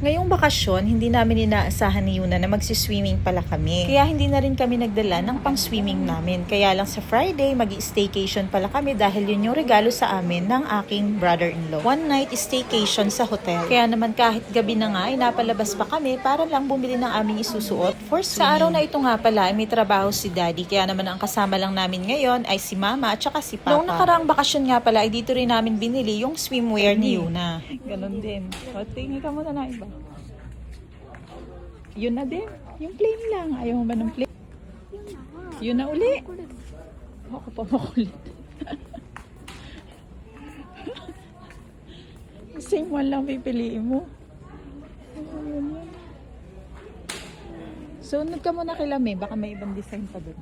Ngayong bakasyon, hindi namin inaasahan ni Yuna na magsiswimming pala kami. Kaya hindi na rin kami nagdala ng pang-swimming namin. Kaya lang sa Friday, mag-staycation pala kami dahil yun yung regalo sa amin ng aking brother-in-law. One night staycation sa hotel. Kaya naman kahit gabi na nga, ay napalabas pa kami para lang bumili ng aming isusuot for swimming. Sa araw na ito nga pala, ay may trabaho si Daddy. Kaya naman ang kasama lang namin ngayon ay si Mama at saka si Papa. Noong nakaraang bakasyon nga pala, ay dito rin namin binili yung swimwear ni Yuna. Ganon din. O, tingin ka muna na iba. Yun na din. Yung plain lang. Ayaw mo ba ng plain? Yun na uli. Ako pa makulit. Same one lang pipiliin mo. Sunod ka muna kay Lame. Baka may ibang design pa doon.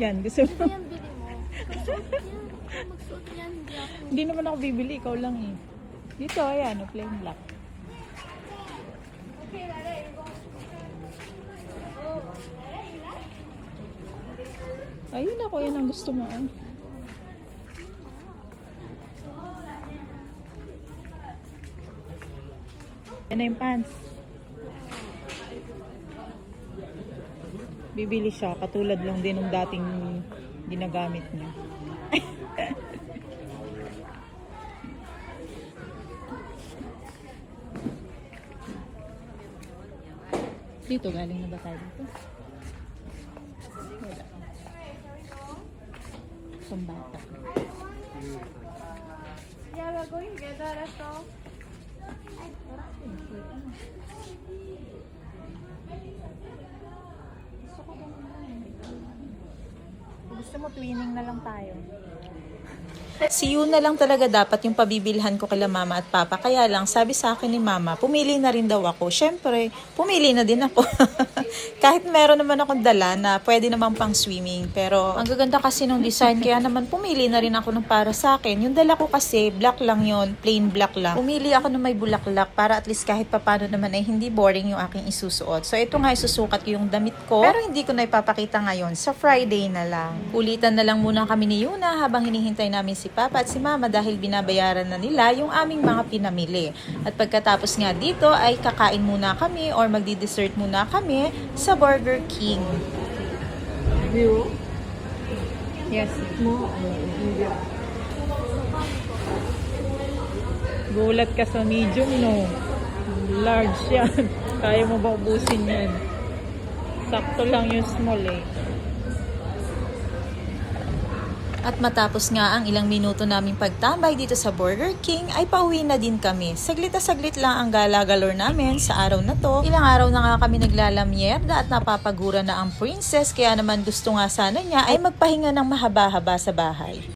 Yan. Gusto mo? Hindi naman ako bibili, ikaw lang eh. Dito, ayan, plain black. Ayun ako, yan ang gusto mo. Yan na yung pants. Bibili siya, katulad lang din ng dating ginagamit niya. Dito, galing na ba tayo dito? Wala. Pambata. Yeah, we're going together at all. Gusto mo twinning na lang tayo. Si Yuna lang talaga dapat yung pabibilhan ko kila Mama at Papa. Kaya lang, sabi sa akin ni Mama, pumili na rin daw ako. Siyempre, pumili na din ako. Kahit meron naman akong dala na pwede naman pang swimming. Pero ang gaganda kasi ng design, kaya naman pumili na rin ako ng para sa akin. Yung dala ko kasi, black lang yon, plain black lang. Pumili ako ng may bulaklak para at least kahit papano naman ay hindi boring yung aking isusuot. So ito nga isusukat ko yung damit ko. Pero hindi ko na ipapakita ngayon. Sa Friday na lang. Ulitan na lang muna kami ni Yuna habang hinihintay namin si Papa at si Mama dahil binabayaran na nila yung aming mga pinamili. At pagkatapos nga dito ay kakain muna kami or magdi-dessert muna kami sa Burger King. View? Yes. Mo? Gulat ka sa medium, no? Large yan. Kaya mo ba ubusin yan? Sakto lang yung small eh. At matapos nga ang ilang minuto naming pagtambay dito sa Burger King, ay pauwi na din kami. Saglit na saglit lang ang gala-galor namin sa araw na to. Ilang araw na nga kami naglalamyerda at napapagura na ang princess, kaya naman gusto nga sana niya ay magpahinga ng mahaba-haba sa bahay.